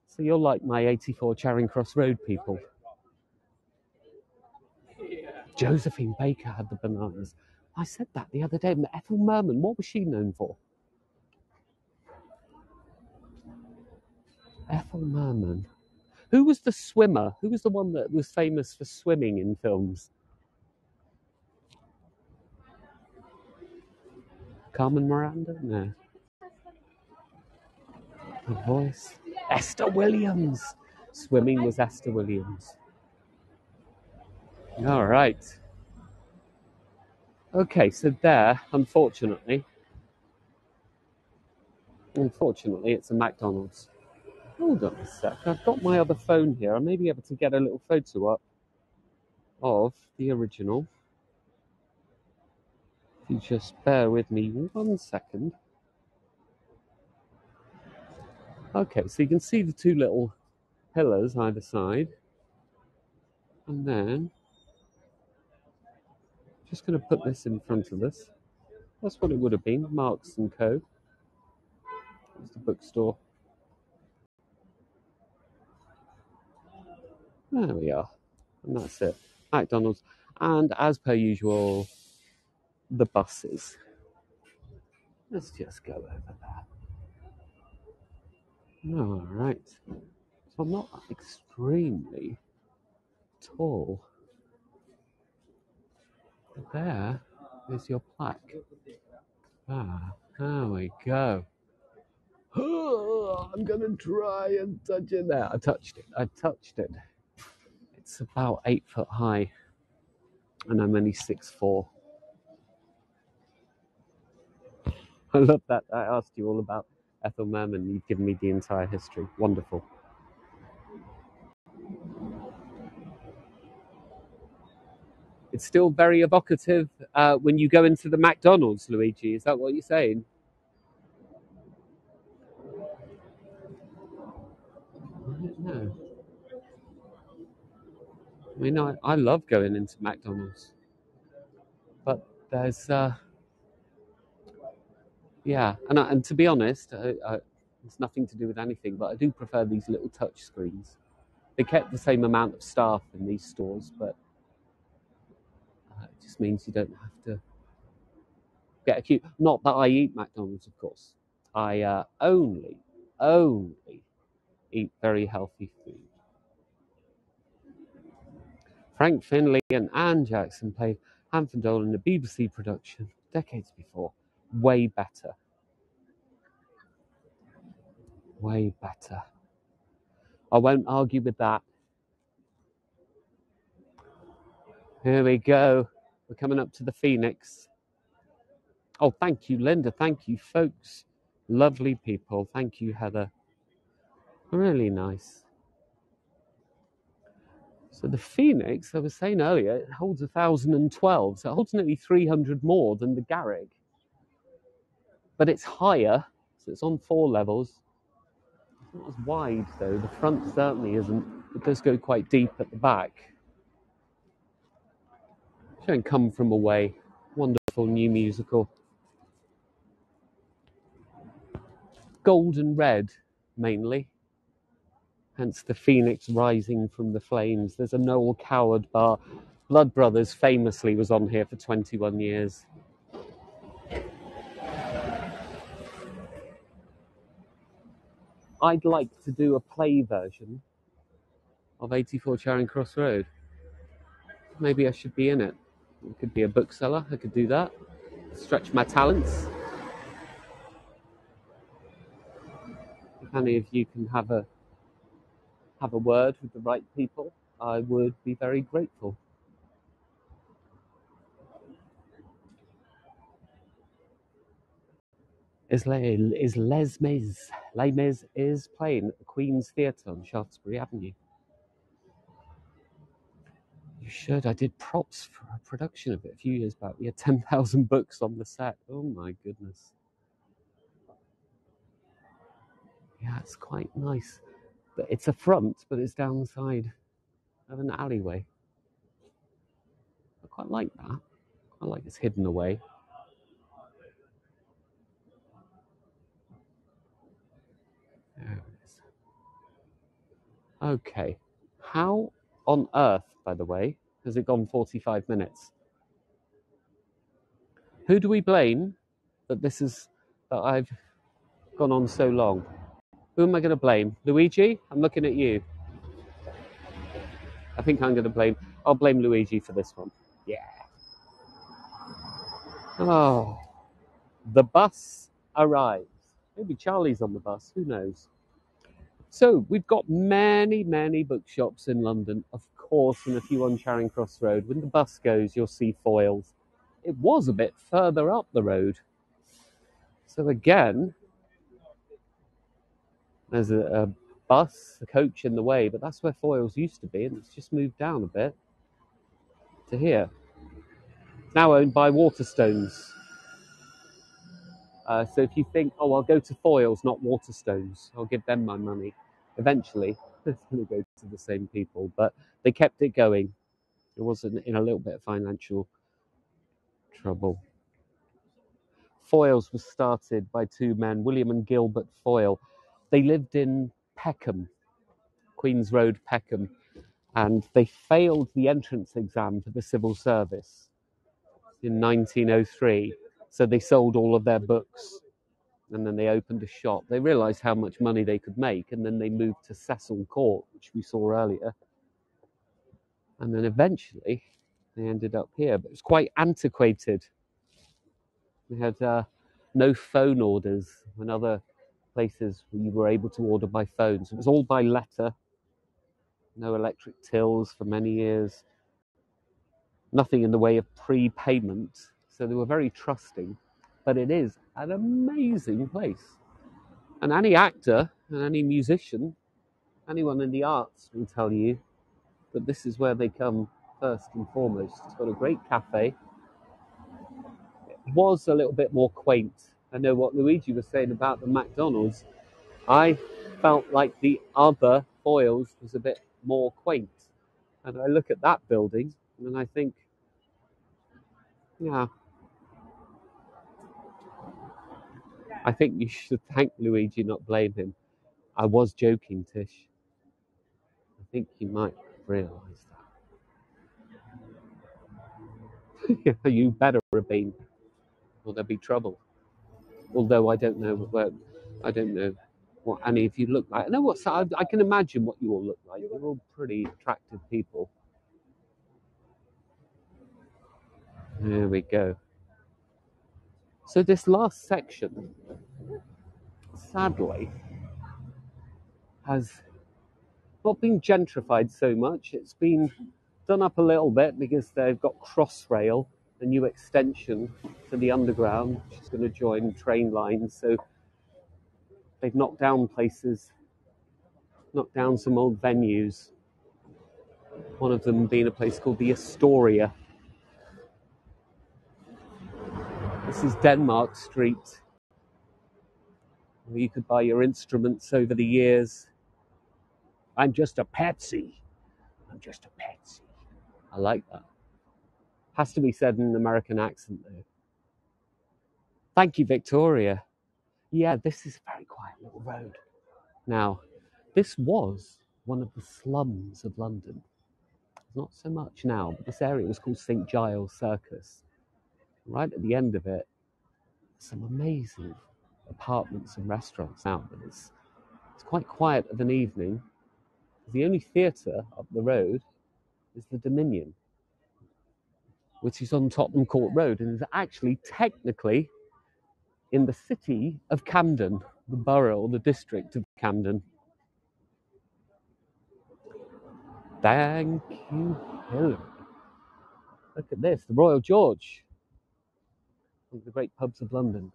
So you're like my 84 Charing Cross Road people. Josephine Baker had the bananas. I said that the other day. Ethel Merman, what was she known for? Ethel Merman. Who was the swimmer? Who was the one that was famous for swimming in films? Carmen Miranda? No. Her voice. Esther Williams. Swimming was Esther Williams. All right. Okay, so there, unfortunately, it's a McDonald's. Hold on a sec. I've got my other phone here. I may be able to get a little photo up of the original. If you just bear with me 1 second. Okay, so you can see the two little pillars either side. And then, just going to put this in front of us. That's what it would have been, Marks and Co. It's the bookstore. There we are. And that's it. McDonald's. And as per usual, the buses. Let's just go over there. All right. So I'm not extremely tall. There is your plaque. Ah, there we go. Oh, I'm going to try and touch it there. I touched it. It's about 8 foot high. And I'm only 6'4". I love that. I asked you all about Ethel Merman. You've given me the entire history. Wonderful. It's still very evocative when you go into the McDonald's, Luigi. Is that what you're saying? I don't know. I mean, I love going into McDonald's. But there's, yeah. And to be honest, it's nothing to do with anything, but I do prefer these little touch screens. They kept the same amount of staff in these stores, but it just means you don't have to get a queue. Not that I eat McDonald's, of course. I only eat very healthy food. Frank Finlay and Anne Jackson played Hanford Dole in a BBC production decades before. Way better. Way better. I won't argue with that. Here we go. We're coming up to the Phoenix. Oh, thank you, Linda. Thank you, folks. Lovely people. Thank you, Heather. Really nice. So the Phoenix, I was saying earlier, it holds 1,012. So it holds nearly 300 more than the Garrick. But it's higher, So it's on 4 levels. It's not as wide though. The front certainly isn't. It does go quite deep at the back. Showing Come From Away. Wonderful new musical. Gold and red, mainly. Hence the phoenix rising from the flames. There's a Noel Coward bar. Blood Brothers famously was on here for 21 years. I'd like to do a play version of 84 Charing Cross Road. Maybe I should be in it. I could be a bookseller. I could do that. Stretch my talents. If any of you can have a word with the right people, I would be very grateful. Is Les Mis is playing at the Queen's Theatre on Shaftesbury Avenue. You should. I did props for a production of it a few years back. We had 10,000 books on the set. Oh my goodness. Yeah, it's quite nice. But it's a front, but it's down the side of an alleyway. I quite like that. I like it's hidden away. There it is. Okay. How on earth, by the way, has it gone 45 minutes? Who do we blame that I've gone on so long? Who am I going to blame? Luigi? I'm looking at you. I think I'll blame Luigi for this one. Yeah. Oh, the bus arrives. Maybe Charlie's on the bus, who knows? So we've got many, many bookshops in London, of course, and a few on Charing Cross Road. When the bus goes, you'll see Foyles. It was a bit further up the road. So again, there's a bus, a coach in the way, but that's where Foyles used to be, and it's just moved down a bit to here. It's now owned by Waterstones. So if you think, oh, I'll go to Foyles, not Waterstones, I'll give them my money. Eventually, it's going to go to the same people, but they kept it going. It wasn't in a little bit of financial trouble. Foyles was started by 2 men, William and Gilbert Foyle. They lived in Peckham, Queen's Road, Peckham, and they failed the entrance exam for the civil service in 1903. So they sold all of their books and then they opened a shop. They realised how much money they could make, and then they moved to Cecil Court, which we saw earlier. And then eventually they ended up here, but it was quite antiquated. We had no phone orders when other places you were able to order by phone. So it was all by letter, no electric tills for many years, nothing in the way of prepayment. So they were very trusting, but it is an amazing place. And any actor and any musician, anyone in the arts will tell you that this is where they come first and foremost. It's got a great cafe. It was a little bit more quaint. I know what Luigi was saying about the McDonald's. I felt like the other Foyles was a bit more quaint. And I look at that building and I think, yeah, I think you should thank Luigi, not blame him. I was joking, Tish. I think you might realise that. You better have been, or there'll be trouble. Although I don't know what any of you look like. I know I can imagine what you all look like. You're all pretty attractive people. There we go. So this last section, sadly, has not been gentrified so much. It's been done up a little bit because they've got Crossrail, a new extension to the underground, which is going to join train lines. So they've knocked down places, knocked down some old venues. One of them being a place called the Astoria. This is Denmark Street. where you could buy your instruments over the years. I'm just a patsy. I'm just a patsy. I like that. Has to be said in an American accent, though. Thank you, Victoria. Yeah, this is a very quiet little road. Now, this was one of the slums of London. Not so much now, but this area was called St. Giles Circus. Right at the end of it, some amazing apartments and restaurants out there. It's quite quiet of an evening. The only theatre up the road is the Dominion, which is on Tottenham Court Road and is actually technically in the city of Camden, the borough or the district of Camden. Thank you, Hillary. Look at this, the Royal George, one of the great pubs of London.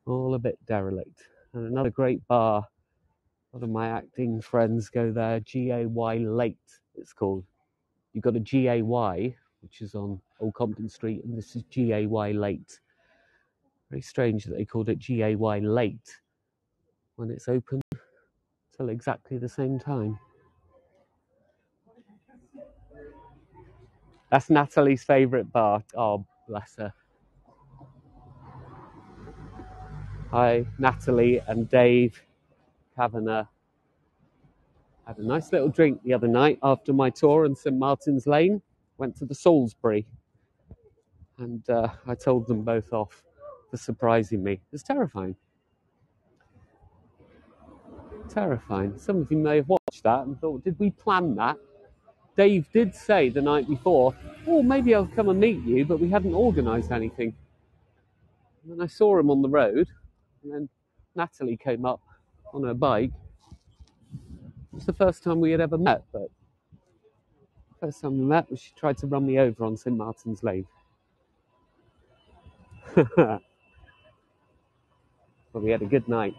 All a bit derelict. And another great bar. A lot of my acting friends go there. G-A-Y Late, it's called. You've got a G-A-Y, which is on Old Compton Street, and this is G-A-Y Late. Very strange that they called it G-A-Y Late when it's open till exactly the same time. That's Natalie's favourite bar. Oh, bless her. Hi, Natalie and Dave Kavanagh. Had a nice little drink the other night after my tour in St Martin's Lane. Went to the Salisbury, and I told them both off for surprising me. It was terrifying. Terrifying. Some of you may have watched that and thought, did we plan that? Dave did say the night before, oh, maybe I'll come and meet you, but we hadn't organised anything. And then I saw him on the road, and then Natalie came up on her bike. It was the first time we had ever met, but the first time we met was she tried to run me over on St Martin's Lane. But we had a good night.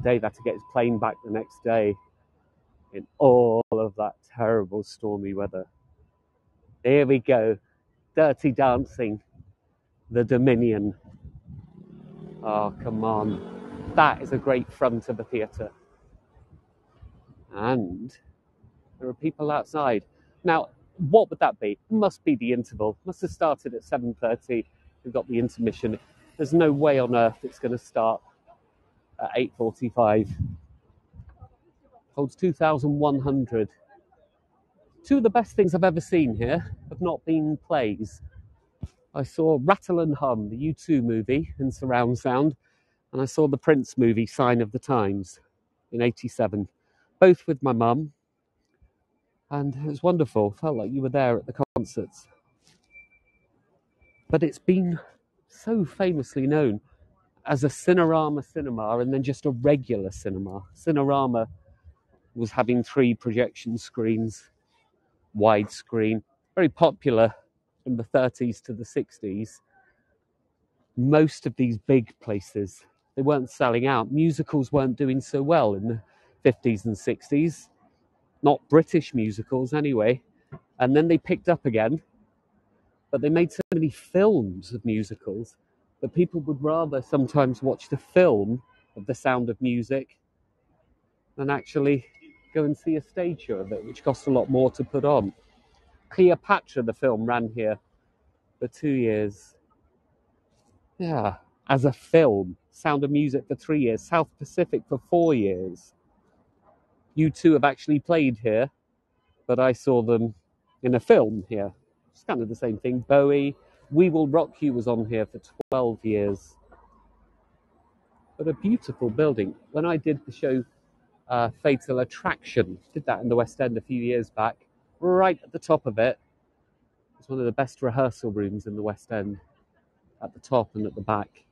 Dave had to get his plane back the next day in all of that terrible stormy weather. Here we go. Dirty Dancing. The Dominion. Oh, come on. That is a great front of a theatre. And there are people outside. Now, what would that be? It must be the interval. It must have started at 7:30. We've got the intermission. There's no way on earth it's going to start at 8:45. Holds 2,100. Two of the best things I've ever seen here have not been plays. I saw Rattle and Hum, the U2 movie in surround sound, and I saw the Prince movie, Sign of the Times, in 87, both with my mum, and it was wonderful. Felt like you were there at the concerts. But it's been so famously known as a Cinerama cinema and then just a regular cinema. Cinerama was having 3 projection screens, widescreen, very popular from the 30s to the 60s. Most of these big places, they weren't selling out. Musicals weren't doing so well in the 50s and 60s. Not British musicals anyway. And then they picked up again. But they made so many films of musicals that people would rather sometimes watch the film of The Sound of Music than actually go and see a stage show of it, which cost a lot more to put on. Cleopatra, the film, ran here for 2 years. Yeah, as a film. Sound of Music for 3 years. South Pacific for 4 years. U2 have actually played here, but I saw them in a film here. It's kind of the same thing. Bowie, We Will Rock You was on here for 12 years. But a beautiful building. When I did the show Fatal Attraction, did that in the West End a few years back, right at the top of it, it's one of the best rehearsal rooms in the West End, at the top and at the back.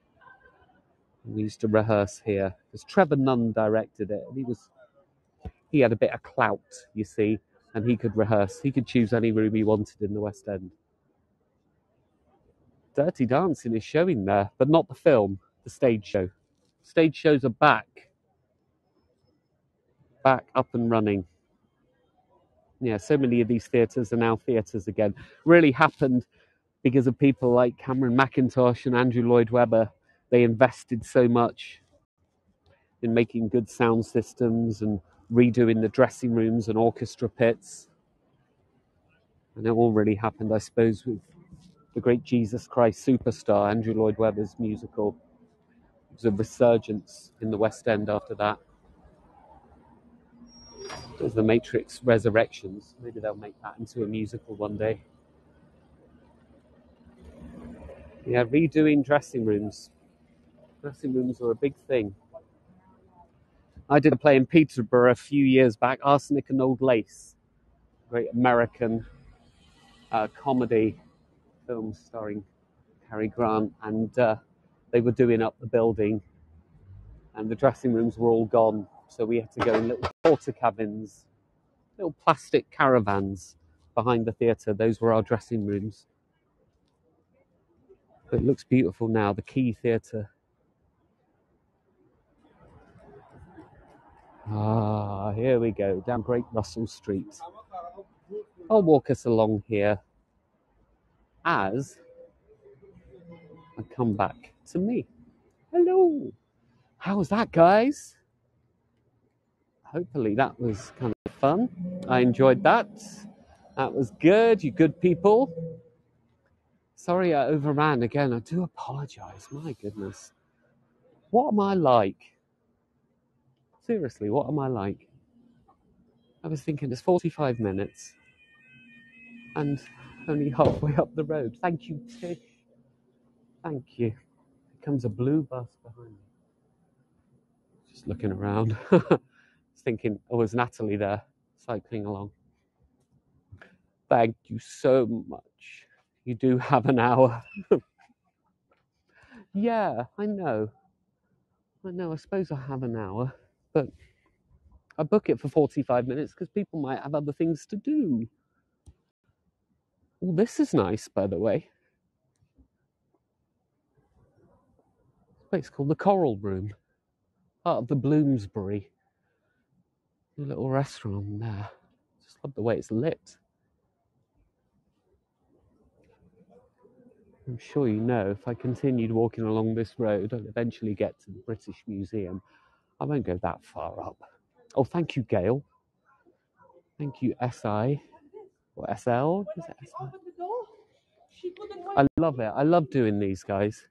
And we used to rehearse here because Trevor Nunn directed it, and he had a bit of clout, you see, and he could rehearse. He could choose any room he wanted in the West End. Dirty Dancing is showing there, but not the film, the stage show. Stage shows are back up and running. Yeah, so many of these theatres are now theatres again. Really happened because of people like Cameron McIntosh and Andrew Lloyd Webber. They invested so much in making good sound systems and redoing the dressing rooms and orchestra pits. And it all really happened, I suppose, with the great Jesus Christ Superstar, Andrew Lloyd Webber's musical. It was a resurgence in the West End after that. There's the Matrix Resurrections. Maybe they'll make that into a musical one day. Yeah, redoing dressing rooms. Dressing rooms are a big thing. I did a play in Peterborough a few years back, Arsenic and Old Lace. Great American comedy film starring Cary Grant. And they were doing up the building and the dressing rooms were all gone. So we had to go in little porter cabins, little plastic caravans behind the theatre. Those were our dressing rooms. But it looks beautiful now, the Key Theatre. Ah, here we go, down Great Russell Street. I'll walk us along here as I come back to me. Hello. How was that, guys? Hopefully that was kind of fun. I enjoyed that. That was good, you good people. Sorry I overran again. I do apologise. My goodness. What am I like? Seriously, what am I like? I was thinking it's 45 minutes and only halfway up the road. Thank you, Tish. Thank you. Here comes a blue bus behind me. Just looking around. Thinking, oh, is Natalie there cycling along? Thank you so much. You do have an hour. Yeah, I know. I suppose I have an hour, but I book it for 45 minutes because people might have other things to do. Oh, this is nice, by the way. This place called the Coral Room, part of the Bloomsbury. A little restaurant there. Just love the way it's lit. I'm sure you know, if I continued walking along this road, I'd eventually get to the British Museum. I won't go that far up. Oh, thank you, Gail. Thank you, SI. Or SL? Is it SI? I love it. I love doing these, guys.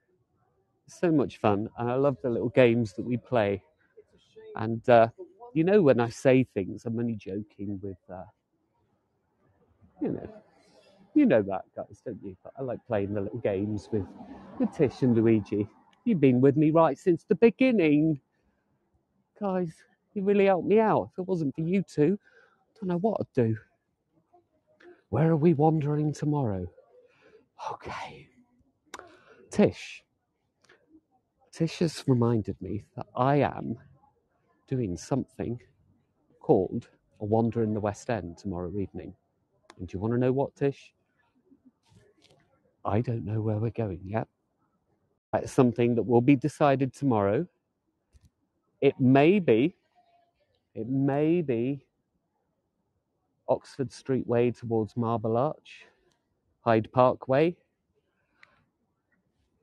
It's so much fun. And I love the little games that we play. And, you know, when I say things, I'm only joking with, you know that, guys, don't you? But I like playing the little games with Tish and Luigi. You've been with me right since the beginning. Guys, you really helped me out. If it wasn't for you two, I don't know what I'd do. Where are we wandering tomorrow? Okay. Tish has reminded me that I am doing something called a wander in the West End tomorrow evening. And do you want to know what, Tish? I don't know where we're going yet. That's something that will be decided tomorrow. It may be Oxford Street Way towards Marble Arch, Hyde Park Way,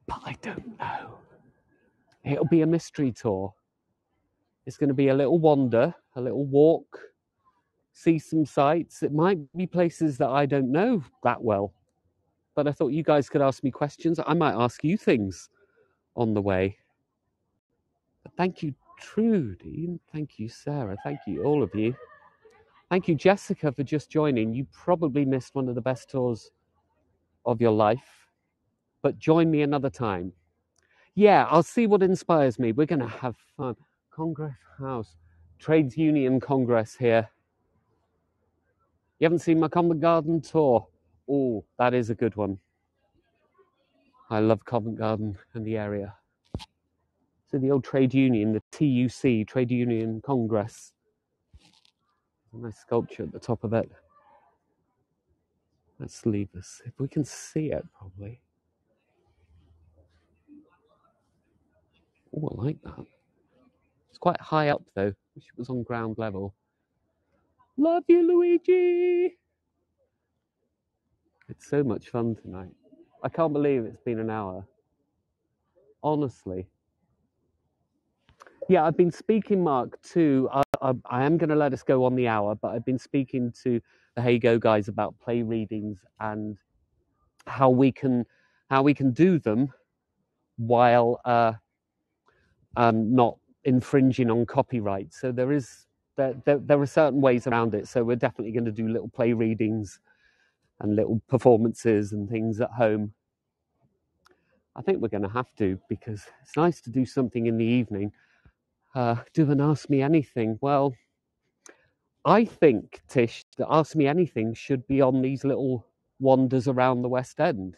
but I don't know. It'll be a mystery tour. It's going to be a little wander, a little walk, see some sights. It might be places that I don't know that well, but I thought you guys could ask me questions. I might ask you things on the way. But thank you, Trudy. Thank you, Sarah. Thank you, all of you. Thank you, Jessica, for just joining. You probably missed one of the best tours of your life, but join me another time. Yeah, I'll see what inspires me. We're going to have fun. Congress House, Trades Union Congress here. You haven't seen my Covent Garden tour? Oh, that is a good one. I love Covent Garden and the area. So the old trade union, the TUC, Trade Union Congress. A nice sculpture at the top of it. Let's leave this. If we can see it, probably. Oh, I like that. It's quite high up, though. Wish it was on ground level. Love you, Luigi! It's so much fun tonight. I can't believe it's been an hour. Honestly. Yeah, I've been speaking, Mark, to, I am going to let us go on the hour, but I've been speaking to the Heygo guys about play readings and how we can do them while not infringing on copyright. So there are certain ways around it. So we're definitely going to do little play readings and little performances and things at home. I think we're going to have to, because it's nice to do something in the evening. Do an Ask Me Anything. Well, I think, Tish, that Ask Me Anything should be on these little wanders around the West End.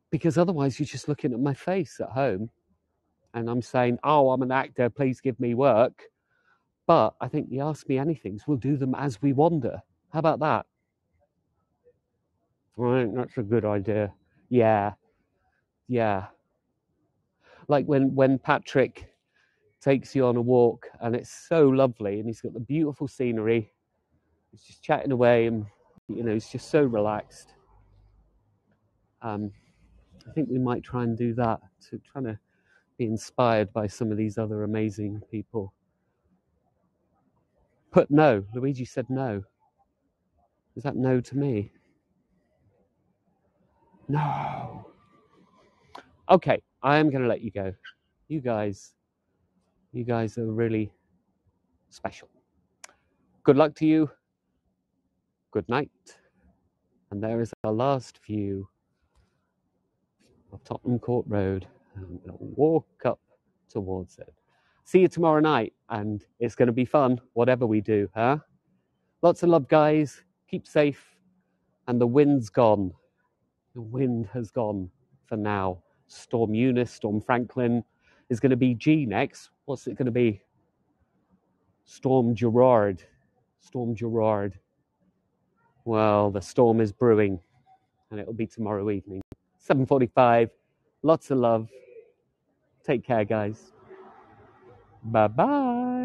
Because otherwise you're just looking at my face at home and I'm saying, oh, I'm an actor, please give me work. But I think the Ask Me Anythings, we'll do them as we wander. How about that? I think that's a good idea. Yeah. Like when Patrick takes you on a walk and it's so lovely and he's got the beautiful scenery. He's just chatting away and, he's just so relaxed. I think we might try and do that, trying to be inspired by some of these other amazing people. But no, Luigi said no. Is that no to me? No. Okay, I am going to let you go. You guys are really special. Good luck to you. Good night. And there is our last view of Tottenham Court Road. I'm going to walk up towards it. See you tomorrow night, and it's going to be fun, whatever we do, huh? Lots of love, guys. Keep safe. And the wind's gone. The wind has gone for now. Storm Eunice, Storm Franklin is going to be G next. What's it going to be? Storm Gerard. Storm Gerard. Well, the storm is brewing, and it'll be tomorrow evening. 7:45. Lots of love. Take care, guys. Bye-bye.